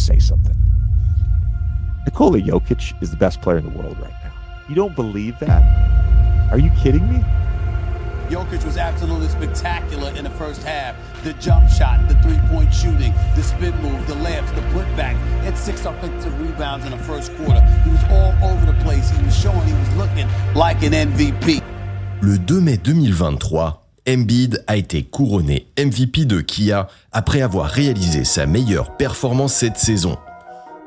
say something. Nikola Jokic is the best player in the world right now. You don't believe that? Are you kidding me? Jokic was absolutely spectacular in the first half. The jump shot, the three-point shooting, the spin move, the layups, the putback. He had 6 offensive rebounds in the first quarter. He was all over the place. He was showing he was looking like an MVP. Le 2 mai 2023, Embiid a été couronné MVP de Kia après avoir réalisé sa meilleure performance cette saison.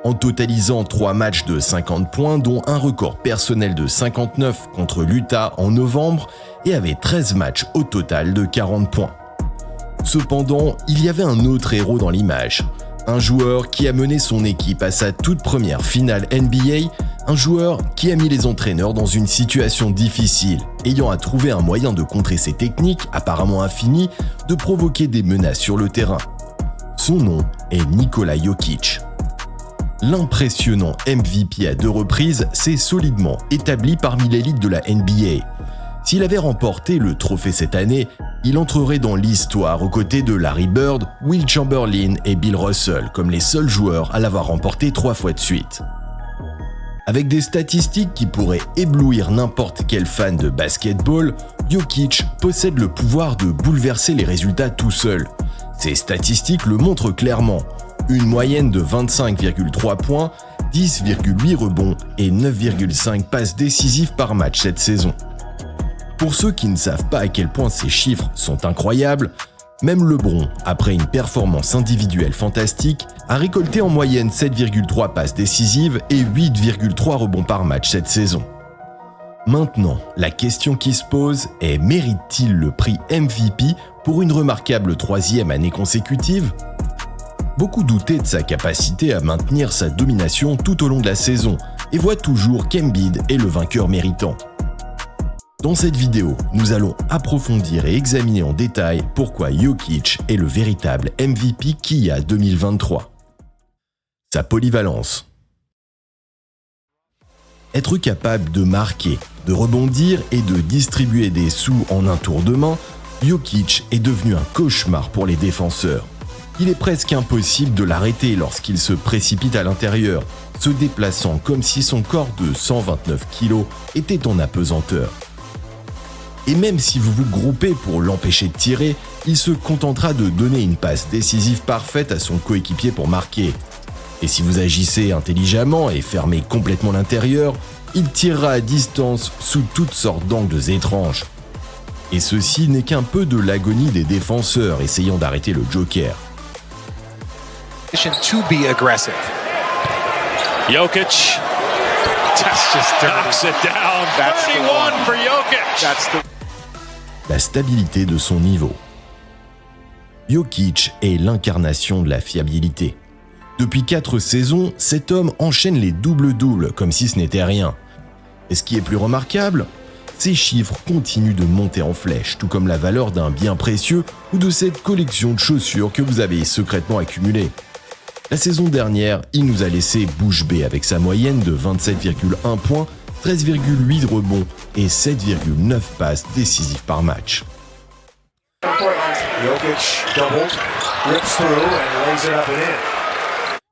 En totalisant 3 matchs de 50 points, dont un record personnel de 59 contre l'Utah en novembre, et avait 13 matchs au total de 40 points. Cependant, il y avait un autre héros dans l'image. Un joueur qui a mené son équipe à sa toute première finale NBA, un joueur qui a mis les entraîneurs dans une situation difficile, ayant à trouver un moyen de contrer ses techniques, apparemment infinies, de provoquer des menaces sur le terrain. Son nom est Nikola Jokic. L'impressionnant MVP à 2 reprises s'est solidement établi parmi l'élite de la NBA. S'il avait remporté le trophée cette année, il entrerait dans l'histoire aux côtés de Larry Bird, Will Chamberlain et Bill Russell comme les seuls joueurs à l'avoir remporté 3 fois de suite. Avec des statistiques qui pourraient éblouir n'importe quel fan de basketball, Jokic possède le pouvoir de bouleverser les résultats tout seul. Ces statistiques le montrent clairement. Une moyenne de 25,3 points, 10,8 rebonds et 9,5 passes décisives par match cette saison. Pour ceux qui ne savent pas à quel point ces chiffres sont incroyables, même LeBron, après une performance individuelle fantastique, a récolté en moyenne 7,3 passes décisives et 8,3 rebonds par match cette saison. Maintenant, la question qui se pose est: mérite-t-il le prix MVP pour une remarquable 3e année consécutive ? Beaucoup doutaient de sa capacité à maintenir sa domination tout au long de la saison et voient toujours qu'Embiid est le vainqueur méritant. Dans cette vidéo, nous allons approfondir et examiner en détail pourquoi Jokic est le véritable MVP Kia 2023. Sa polyvalence. Être capable de marquer, de rebondir et de distribuer des sous en un tour de main, Jokic est devenu un cauchemar pour les défenseurs. Il est presque impossible de l'arrêter lorsqu'il se précipite à l'intérieur, se déplaçant comme si son corps de 129 kg était en apesanteur. Et même si vous vous groupez pour l'empêcher de tirer, il se contentera de donner une passe décisive parfaite à son coéquipier pour marquer. Et si vous agissez intelligemment et fermez complètement l'intérieur, il tirera à distance sous toutes sortes d'angles étranges. Et ceci n'est qu'un peu de l'agonie des défenseurs essayant d'arrêter le Joker. To be aggressive. Jokic. That's just Knocks it down. 31 for Jokic. La stabilité de son niveau. Jokic est l'incarnation de la fiabilité. Depuis 4 saisons, cet homme enchaîne les doubles-doubles comme si ce n'était rien. Et ce qui est plus remarquable, ces chiffres continuent de monter en flèche, tout comme la valeur d'un bien précieux ou de cette collection de chaussures que vous avez secrètement accumulée. La saison dernière, il nous a laissé bouche bée avec sa moyenne de 27,1 points, 13,8 rebonds et 7,9 passes décisives par match.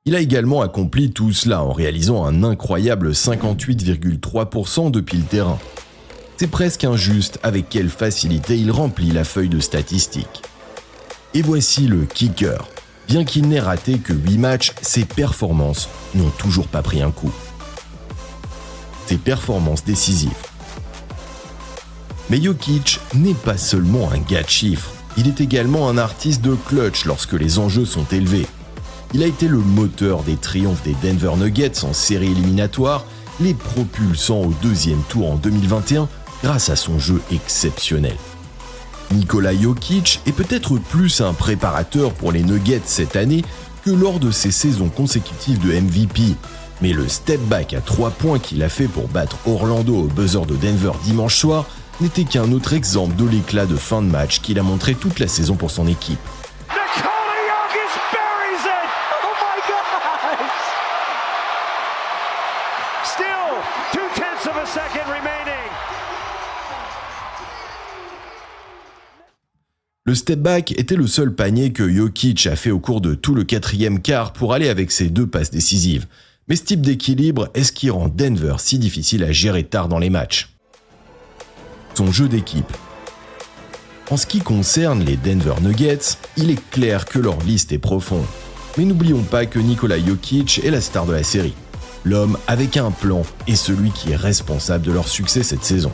Il a également accompli tout cela en réalisant un incroyable 58,3% depuis le terrain. C'est presque injuste avec quelle facilité il remplit la feuille de statistiques. Et voici le kicker. Bien qu'il n'ait raté que 8 matchs, ses performances n'ont toujours pas pris un coup. Ses performances décisives. Mais Jokic n'est pas seulement un gars de chiffres, il est également un artiste de clutch lorsque les enjeux sont élevés. Il a été le moteur des triomphes des Denver Nuggets en série éliminatoire, les propulsant au 2e tour en 2021 grâce à son jeu exceptionnel. Nikola Jokic est peut-être plus un préparateur pour les Nuggets cette année que lors de ses saisons consécutives de MVP, mais le step back à 3 points qu'il a fait pour battre Orlando au buzzer de Denver dimanche soir n'était qu'un autre exemple de l'éclat de fin de match qu'il a montré toute la saison pour son équipe. Le step back était le seul panier que Jokic a fait au cours de tout le quatrième quart pour aller avec ses 2 passes décisives. Mais ce type d'équilibre est ce qui rend Denver si difficile à gérer tard dans les matchs. Son jeu d'équipe. En ce qui concerne les Denver Nuggets, il est clair que leur liste est profonde. Mais n'oublions pas que Nikola Jokic est la star de la série. L'homme avec un plan et celui qui est responsable de leur succès cette saison.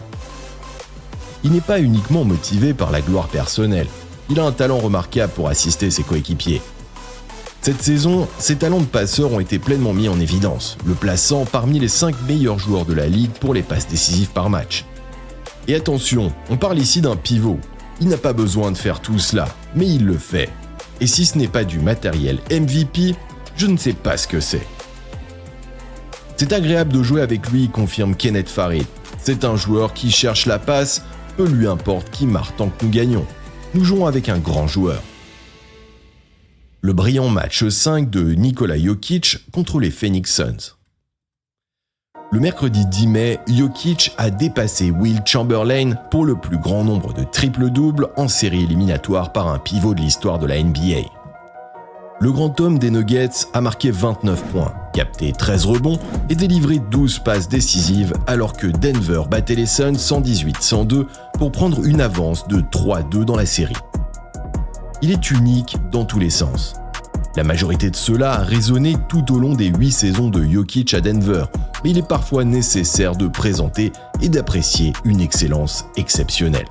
Il n'est pas uniquement motivé par la gloire personnelle. Il a un talent remarquable pour assister ses coéquipiers. Cette saison, ses talents de passeur ont été pleinement mis en évidence, le plaçant parmi les 5 meilleurs joueurs de la ligue pour les passes décisives par match. Et attention, on parle ici d'un pivot. Il n'a pas besoin de faire tout cela, mais il le fait. Et si ce n'est pas du matériel MVP, je ne sais pas ce que c'est. C'est agréable de jouer avec lui, confirme Kenneth Farid. C'est un joueur qui cherche la passe, peu lui importe qui marque tant que nous gagnons. Nous jouons avec un grand joueur. Le brillant match 5 de Nikola Jokic contre les Phoenix Suns. Le mercredi 10 mai, Jokic a dépassé Will Chamberlain pour le plus grand nombre de triples-doubles en série éliminatoire par un pivot de l'histoire de la NBA. Le grand homme des Nuggets a marqué 29 points, capté 13 rebonds et délivré 12 passes décisives alors que Denver battait les Suns 118-102 pour prendre une avance de 3-2 dans la série. Il est unique dans tous les sens. La majorité de cela a résonné tout au long des 8 saisons de Jokic à Denver, mais il est parfois nécessaire de présenter et d'apprécier une excellence exceptionnelle.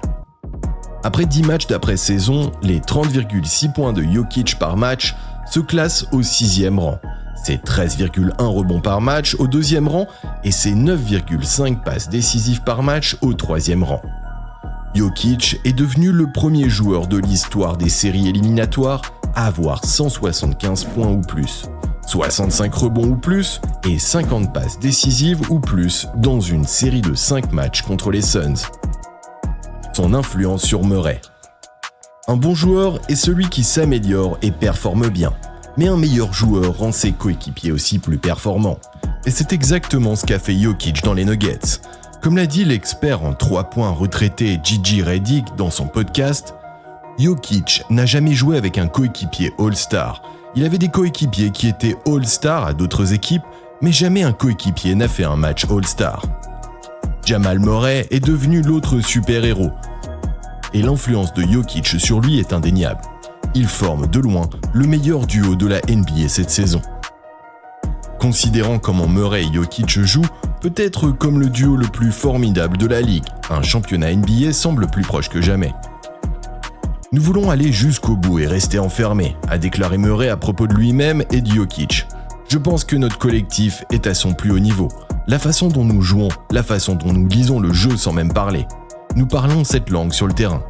Après 10 matchs d'après-saison, les 30,6 points de Jokic par match se classent au 6e rang. C'est 13,1 rebonds par match au 2e rang et c'est 9,5 passes décisives par match au 3e rang. Jokic est devenu le premier joueur de l'histoire des séries éliminatoires à avoir 175 points ou plus, 65 rebonds ou plus et 50 passes décisives ou plus dans une série de 5 matchs contre les Suns. Son influence sur Murray. Un bon joueur est celui qui s'améliore et performe bien, mais un meilleur joueur rend ses coéquipiers aussi plus performants. Et c'est exactement ce qu'a fait Jokic dans les Nuggets. Comme l'a dit l'expert en 3 points retraité Gigi Redick dans son podcast, Jokic n'a jamais joué avec un coéquipier All-Star. Il avait des coéquipiers qui étaient All-Star à d'autres équipes, mais jamais un coéquipier n'a fait un match All-Star. Jamal Murray est devenu l'autre super-héros, et l'influence de Jokic sur lui est indéniable. Ils forment de loin le meilleur duo de la NBA cette saison. Considérant comment Murray et Jokic jouent, peut-être comme le duo le plus formidable de la ligue, un championnat NBA semble plus proche que jamais. Nous voulons aller jusqu'au bout et rester enfermés, a déclaré Murray à propos de lui-même et de Jokic. Je pense que notre collectif est à son plus haut niveau. La façon dont nous jouons, la façon dont nous lisons le jeu sans même parler. Nous parlons cette langue sur le terrain.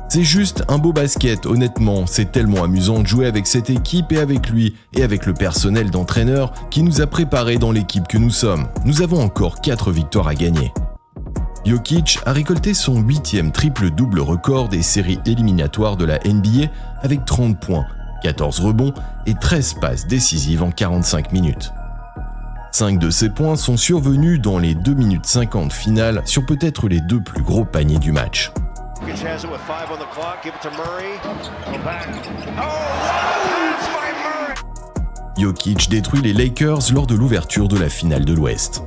C'est juste un beau basket, honnêtement, c'est tellement amusant de jouer avec cette équipe et avec lui et avec le personnel d'entraîneur qui nous a préparés dans l'équipe que nous sommes. Nous avons encore 4 victoires à gagner. Jokic a récolté son 8e triple-double record des séries éliminatoires de la NBA avec 30 points, 14 rebonds et 13 passes décisives en 45 minutes. 5 de ces points sont survenus dans les 2 minutes 50 finales sur peut-être les 2 plus gros paniers du match. Jokic détruit les Lakers lors de l'ouverture de la finale de l'Ouest.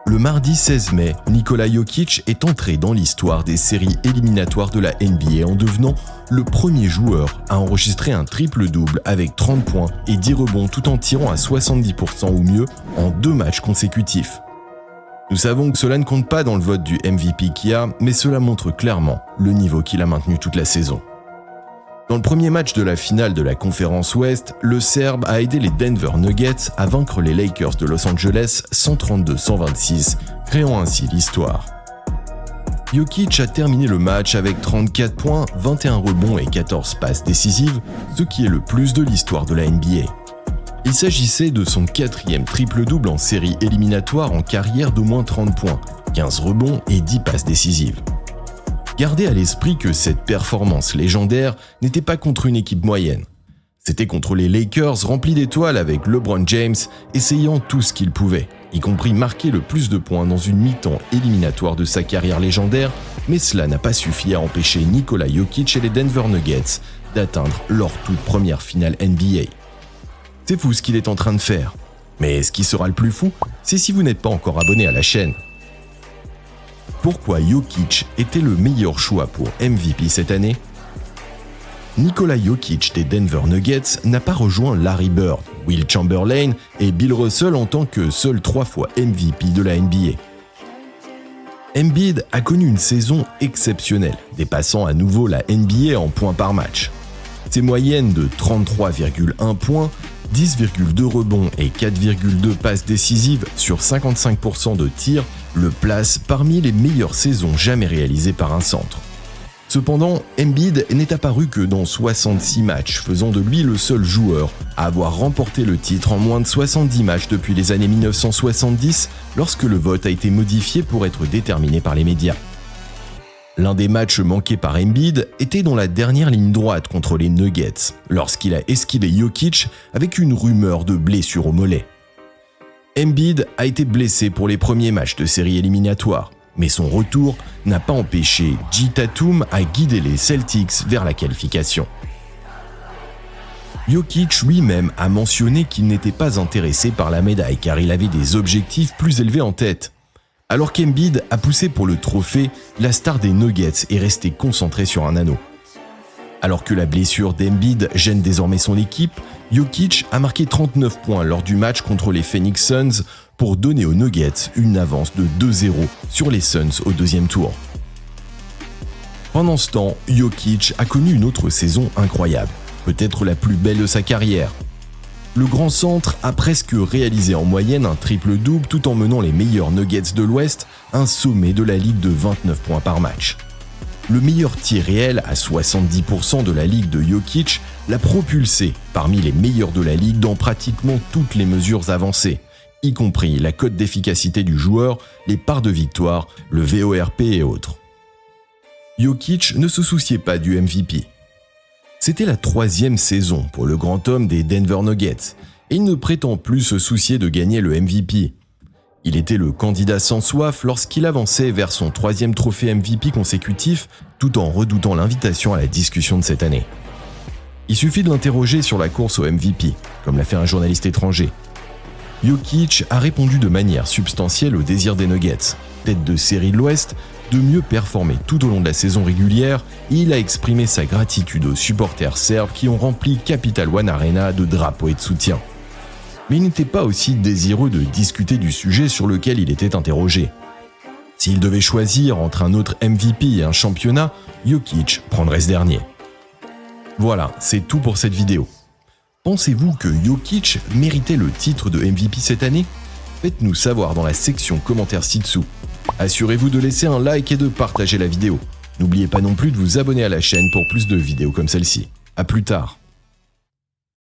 Le mardi 16 mai, Nikola Jokic est entré dans l'histoire des séries éliminatoires de la NBA en devenant le premier joueur à enregistrer un triple-double avec 30 points et 10 rebonds tout en tirant à 70% ou mieux en 2 matchs consécutifs. Nous savons que cela ne compte pas dans le vote du MVP qu'il a, mais cela montre clairement le niveau qu'il a maintenu toute la saison. Dans le premier match de la finale de la conférence Ouest, le Serbe a aidé les Denver Nuggets à vaincre les Lakers de Los Angeles 132-126, créant ainsi l'histoire. Jokic a terminé le match avec 34 points, 21 rebonds et 14 passes décisives, ce qui est le plus de l'histoire de la NBA. Il s'agissait de son 4e triple-double en série éliminatoire en carrière d'au moins 30 points, 15 rebonds et 10 passes décisives. Gardez à l'esprit que cette performance légendaire n'était pas contre une équipe moyenne. C'était contre les Lakers remplis d'étoiles avec LeBron James essayant tout ce qu'il pouvait. y compris marquer le plus de points dans une mi-temps éliminatoire de sa carrière légendaire, mais cela n'a pas suffi à empêcher Nikola Jokic et les Denver Nuggets d'atteindre leur toute première finale NBA. C'est fou ce qu'il est en train de faire. Mais ce qui sera le plus fou, c'est si vous n'êtes pas encore abonné à la chaîne. Pourquoi Jokic était le meilleur choix pour MVP cette année ? Nikola Jokic des Denver Nuggets n'a pas rejoint Larry Bird, Will Chamberlain et Bill Russell en tant que seuls 3 fois MVP de la NBA. Embiid a connu une saison exceptionnelle, dépassant à nouveau la NBA en points par match. Ses moyennes de 33,1 points, 10,2 rebonds et 4,2 passes décisives sur 55% de tirs le placent parmi les meilleures saisons jamais réalisées par un centre. Cependant, Embiid n'est apparu que dans 66 matchs, faisant de lui le seul joueur à avoir remporté le titre en moins de 70 matchs depuis les années 1970, lorsque le vote a été modifié pour être déterminé par les médias. L'un des matchs manqués par Embiid était dans la dernière ligne droite contre les Nuggets, lorsqu'il a esquivé Jokic avec une rumeur de blessure au mollet. Embiid a été blessé pour les premiers matchs de série éliminatoire, mais son retour n'a pas empêché J. Tatum à guider les Celtics vers la qualification. Jokic lui-même a mentionné qu'il n'était pas intéressé par la médaille car il avait des objectifs plus élevés en tête. Alors qu'Embiid a poussé pour le trophée, la star des Nuggets est restée concentrée sur un anneau. Alors que la blessure d'Embiid gêne désormais son équipe, Jokic a marqué 39 points lors du match contre les Phoenix Suns pour donner aux Nuggets une avance de 2-0 sur les Suns au deuxième tour. Pendant ce temps, Jokic a connu une autre saison incroyable, peut-être la plus belle de sa carrière. Le grand centre a presque réalisé en moyenne un triple-double tout en menant les meilleurs Nuggets de l'Ouest à un sommet de la ligue de 29 points par match. Le meilleur tir réel à 70% de la ligue de Jokic l'a propulsé parmi les meilleurs de la ligue dans pratiquement toutes les mesures avancées, y compris la cote d'efficacité du joueur, les parts de victoire, le VORP et autres. Jokic ne se souciait pas du MVP. C'était la 3e saison pour le grand homme des Denver Nuggets, et il ne prétend plus se soucier de gagner le MVP. Il était le candidat sans soif lorsqu'il avançait vers son 3e trophée MVP consécutif, tout en redoutant l'invitation à la discussion de cette année. Il suffit de l'interroger sur la course au MVP, comme l'a fait un journaliste étranger. Jokic a répondu de manière substantielle au désir des Nuggets, tête de série de l'Ouest, de mieux performer tout au long de la saison régulière, et il a exprimé sa gratitude aux supporters serbes qui ont rempli Capital One Arena de drapeaux et de soutien. Mais il n'était pas aussi désireux de discuter du sujet sur lequel il était interrogé. S'il devait choisir entre un autre MVP et un championnat, Jokic prendrait ce dernier. Voilà, c'est tout pour cette vidéo. Pensez-vous que Jokic méritait le titre de MVP cette année ? Faites-nous savoir dans la section commentaires ci-dessous. Assurez-vous de laisser un like et de partager la vidéo. N'oubliez pas non plus de vous abonner à la chaîne pour plus de vidéos comme celle-ci. À plus tard.